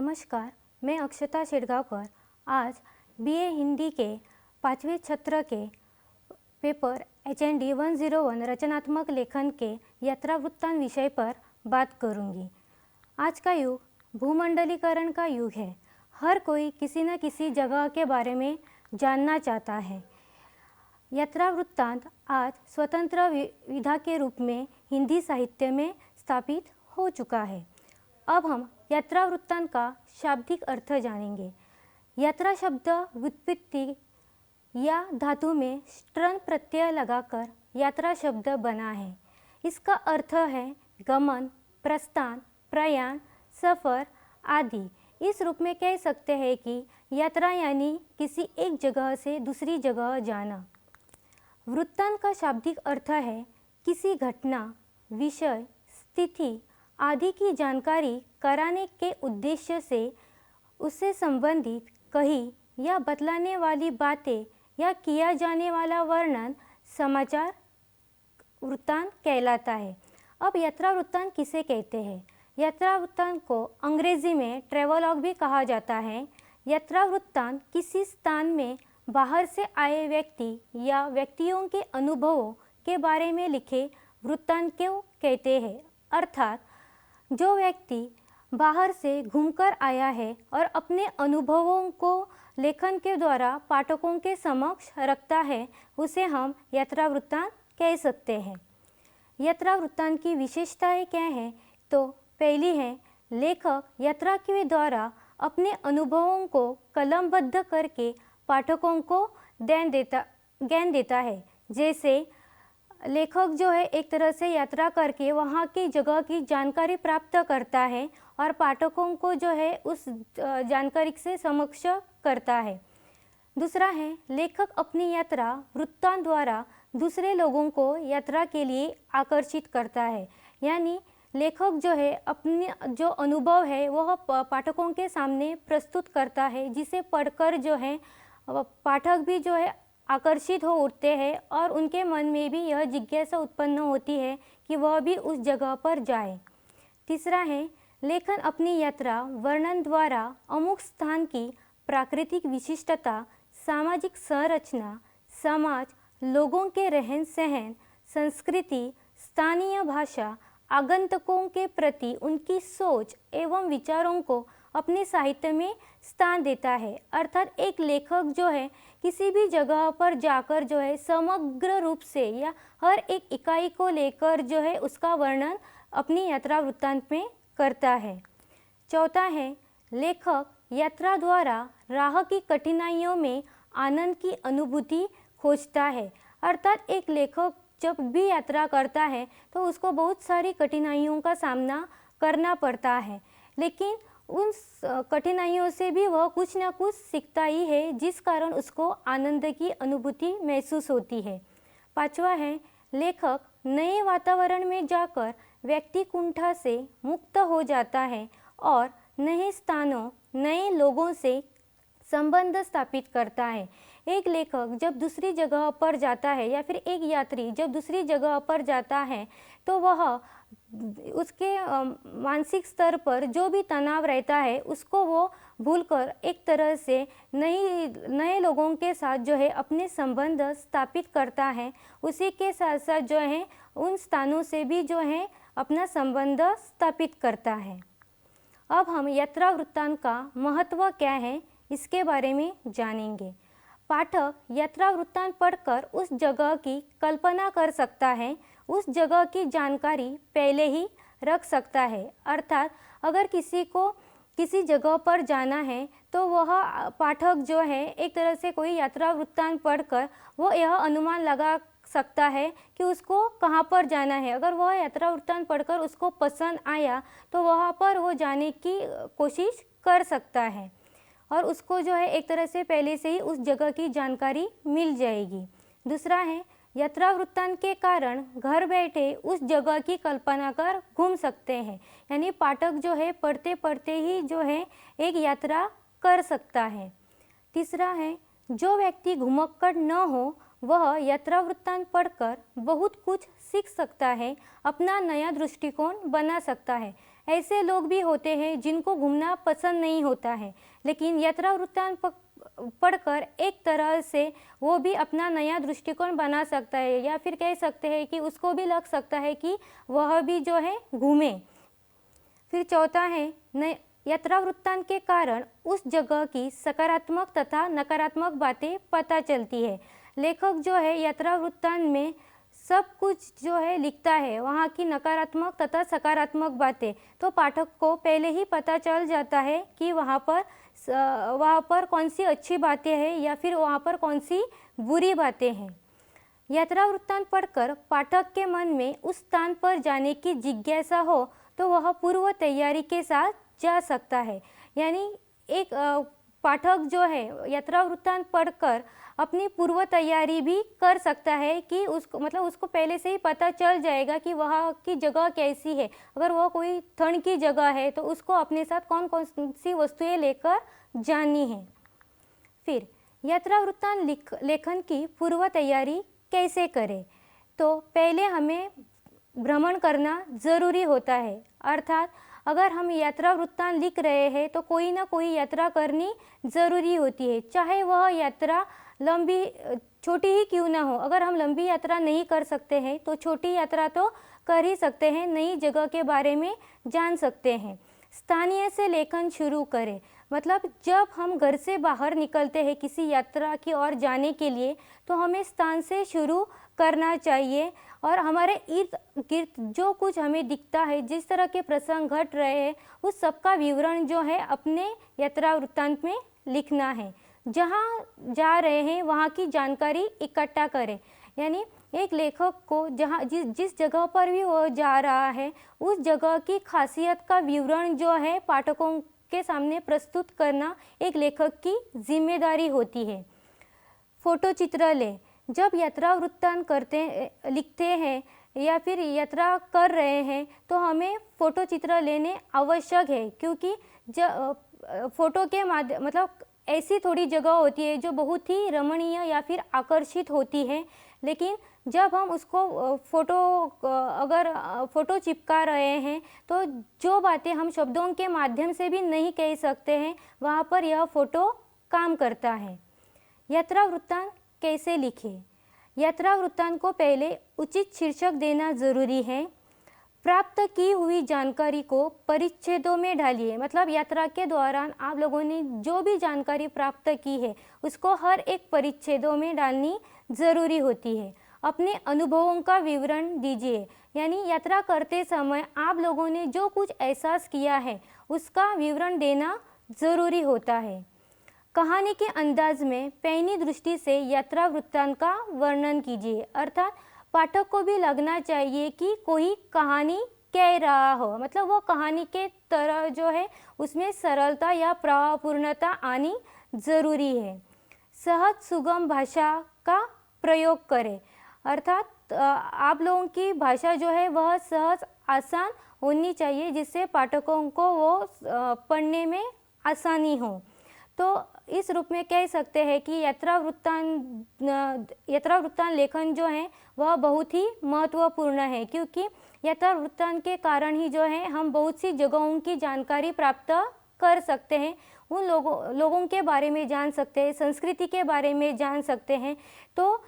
नमस्कार, मैं अक्षता शेड़गांवकर आज बीए हिंदी के 5वें सत्र के पेपर HND 101 रचनात्मक लेखन के यात्रा वृत्तांत विषय पर बात करूंगी। आज का युग भूमंडलीकरण का युग है। हर कोई किसी न किसी जगह के बारे में जानना चाहता है। यात्रा वृत्तांत आज स्वतंत्र विधा के रूप में हिंदी साहित्य में स्थापित हो चुका है। अब हम यात्रा वृत्तांत का शाब्दिक अर्थ जानेंगे। यात्रा शब्द व्युत्पत्ति या धातु में स्ट्रन प्रत्यय लगाकर यात्रा शब्द बना है। इसका अर्थ है गमन, प्रस्थान, प्रयाण, सफ़र आदि। इस रूप में कह सकते हैं कि यात्रा यानी किसी एक जगह से दूसरी जगह जाना। वृत्तांत का शाब्दिक अर्थ है किसी घटना, विषय, स्थिति आदि की जानकारी कराने के उद्देश्य से उससे संबंधित कही या बतलाने वाली बातें या किया जाने वाला वर्णन समाचार वृत्तांत कहलाता है। अब यात्रा वृत्तांत किसे कहते हैं? यात्रा वृत्तांत को अंग्रेजी में ट्रैवलॉग भी कहा जाता है। यात्रा वृत्तांत किसी स्थान में बाहर से आए व्यक्ति या व्यक्तियों के अनुभवों के बारे में लिखे वृत्तांत को कहते हैं। अर्थात जो व्यक्ति बाहर से घूमकर आया है और अपने अनुभवों को लेखन के द्वारा पाठकों के समक्ष रखता है, उसे हम यात्रा वृत्तांत कह सकते हैं। यात्रा वृत्तांत की विशेषताएं क्या हैं? तो पहली है, लेखक यात्रा के द्वारा अपने अनुभवों को कलमबद्ध करके पाठकों को ज्ञान देता है। जैसे लेखक जो है एक तरह से यात्रा करके वहाँ की जगह की जानकारी प्राप्त करता है और पाठकों को जो है उस जानकारी से समक्ष करता है। दूसरा है, लेखक अपनी यात्रा वृत्तांत द्वारा दूसरे लोगों को यात्रा के लिए आकर्षित करता है। यानी लेखक जो है अपने जो अनुभव है वह पाठकों के सामने प्रस्तुत करता है, जिसे पढ़कर जो है पाठक भी जो है आकर्षित हो उठते हैं और उनके मन में भी यह जिज्ञासा उत्पन्न होती है कि वह भी उस जगह पर जाए। तीसरा है, लेखन अपनी यात्रा वर्णन द्वारा अमुक स्थान की प्राकृतिक विशिष्टता, सामाजिक संरचना, समाज, लोगों के रहन सहन, संस्कृति, स्थानीय भाषा, आगंतुकों के प्रति उनकी सोच एवं विचारों को अपने साहित्य में स्थान देता है। अर्थात एक लेखक जो है किसी भी जगह पर जाकर जो है समग्र रूप से या हर एक इकाई को लेकर जो है उसका वर्णन अपनी यात्रा वृत्तांत में करता है। चौथा है, लेखक यात्रा द्वारा राह की कठिनाइयों में आनंद की अनुभूति खोजता है। अर्थात एक लेखक जब भी यात्रा करता है तो उसको बहुत सारी कठिनाइयों का सामना करना पड़ता है, लेकिन उन कठिनाइयों से भी वह कुछ न कुछ सीखता ही है, जिस कारण उसको आनंद की अनुभूति महसूस होती है। पांचवा है, लेखक नए वातावरण में जाकर व्यक्ति कुंठा से मुक्त हो जाता है और नए स्थानों, नए लोगों से संबंध स्थापित करता है। एक लेखक जब दूसरी जगह पर जाता है या फिर एक यात्री जब दूसरी जगह पर जाता है तो वह उसके मानसिक स्तर पर जो भी तनाव रहता है उसको वो भूलकर एक तरह से नए लोगों के साथ जो है अपने संबंध स्थापित करता है। उसी के साथ साथ जो है उन स्थानों से भी जो है अपना संबंध स्थापित करता है। अब हम यात्रा वृत्तांत का महत्व क्या है इसके बारे में जानेंगे। पाठक यात्रा वृत्तांत पढ़कर उस जगह की कल्पना कर सकता है, उस जगह की जानकारी पहले ही रख सकता है। अर्थात अगर किसी को किसी जगह पर जाना है तो वह पाठक जो है एक तरह से कोई यात्रा वृत्तांत पढ़कर वो यह अनुमान लगा सकता है कि उसको कहाँ पर जाना है। अगर वह यात्रा वृत्तांत पढ़कर उसको पसंद आया तो वहाँ पर वो जाने की कोशिश कर सकता है और उसको जो है एक तरह से पहले से ही उस जगह की जानकारी मिल जाएगी। दूसरा है, यात्रा वृत्तांत के कारण घर बैठे उस जगह की कल्पना कर घूम सकते हैं। यानी पाठक जो है पढ़ते पढ़ते ही जो है एक यात्रा कर सकता है। तीसरा है, जो व्यक्ति घुमक्कड़ न हो वह यात्रा वृत्तांत पढ़कर बहुत कुछ सीख सकता है, अपना नया दृष्टिकोण बना सकता है। ऐसे लोग भी होते हैं जिनको घूमना पसंद नहीं होता है, लेकिन यात्रा वृत्तांत पढ़कर एक तरह से वो भी अपना नया दृष्टिकोण बना सकता है, या फिर कह सकते हैं कि उसको भी लग सकता है कि वह भी जो है घूमे। फिर चौथा है यात्रा वृत्तांत के कारण उस जगह की सकारात्मक तथा नकारात्मक बातें पता चलती है। लेखक जो है यात्रा वृत्तांत में सब कुछ जो है लिखता है, वहाँ की नकारात्मक तथा सकारात्मक बातें, तो पाठक को पहले ही पता चल जाता है कि वहाँ पर कौन सी अच्छी बातें हैं या फिर वहाँ पर कौन सी बुरी बातें हैं। यात्रा वृत्तांत पढ़कर पाठक के मन में उस स्थान पर जाने की जिज्ञासा हो तो वह पूर्व तैयारी के साथ जा सकता है। यानी एक पाठक जो है यात्रा वृत्तांत पढ़कर अपनी पूर्व तैयारी भी कर सकता है कि उसको पहले से ही पता चल जाएगा कि वहाँ की जगह कैसी है। अगर वह कोई ठंड की जगह है तो उसको अपने साथ कौन कौन सी वस्तुएं लेकर जानी है। फिर यात्रा वृत्तांत लेखन की पूर्व तैयारी कैसे करें, तो पहले हमें भ्रमण करना ज़रूरी होता है। अर्थात अगर हम यात्रा वृत्तांत लिख रहे हैं तो कोई ना कोई यात्रा करनी ज़रूरी होती है, चाहे वह यात्रा लंबी छोटी ही क्यों ना हो। अगर हम लंबी यात्रा नहीं कर सकते हैं तो छोटी यात्रा तो कर ही सकते हैं, नई जगह के बारे में जान सकते हैं। स्थानीय से लेखन शुरू करें, मतलब जब हम घर से बाहर निकलते हैं किसी यात्रा की ओर जाने के लिए तो हमें स्थान से शुरू करना चाहिए और हमारे इर्द गिर्द जो कुछ हमें दिखता है, जिस तरह के प्रसंग घट रहे हैं, उस सब का विवरण जो है अपने यात्रा वृत्तांत में लिखना है। जहाँ जा रहे हैं वहाँ की जानकारी इकट्ठा करें, यानी एक लेखक को जहाँ जिस जगह पर भी वो जा रहा है उस जगह की खासियत का विवरण जो है पाठकों के सामने प्रस्तुत करना एक लेखक की जिम्मेदारी होती है। फोटो चित्र लें, जब यात्रा वृत्तांत लिखते हैं या फिर यात्रा कर रहे हैं तो हमें फ़ोटो चित्र लेने आवश्यक है, क्योंकि फ़ोटो के माध्यम मतलब ऐसी थोड़ी जगह होती है जो बहुत ही रमणीय या फिर आकर्षित होती है, लेकिन जब हम उसको अगर फ़ोटो चिपका रहे हैं तो जो बातें हम शब्दों के माध्यम से भी नहीं कह सकते हैं वहाँ पर यह फ़ोटो काम करता है। यात्रा वृत्तांत कैसे लिखें, यात्रा वृत्तांत को पहले उचित शीर्षक देना ज़रूरी है। प्राप्त की हुई जानकारी को परिच्छेदों में डालिए, मतलब यात्रा के दौरान आप लोगों ने जो भी जानकारी प्राप्त की है उसको हर एक परिच्छेदों में डालनी ज़रूरी होती है। अपने अनुभवों का विवरण दीजिए, यानी यात्रा करते समय आप लोगों ने जो कुछ एहसास किया है उसका विवरण देना ज़रूरी होता है। कहानी के अंदाज में पैनी दृष्टि से यात्रा वृत्तांत का वर्णन कीजिए, अर्थात पाठक को भी लगना चाहिए कि कोई कहानी कह रहा हो, मतलब वो कहानी के तरह जो है उसमें सरलता या प्रभावपूर्णता आनी ज़रूरी है। सहज सुगम भाषा का प्रयोग करें, अर्थात आप लोगों की भाषा जो है वह सहज आसान होनी चाहिए जिससे पाठकों को वो पढ़ने में आसानी हो। तो इस रूप में कह सकते हैं कि यात्रा वृत्तांत लेखन जो है वह बहुत ही महत्वपूर्ण है, क्योंकि यात्रा वृत्तांत के कारण ही जो है हम बहुत सी जगहों की जानकारी प्राप्त कर सकते हैं, उन लोगों के बारे में जान सकते हैं, संस्कृति के बारे में जान सकते हैं। तो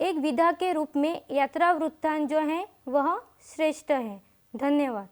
एक विधा के रूप में यात्रा वृत्तांत जो है वह श्रेष्ठ है। धन्यवाद।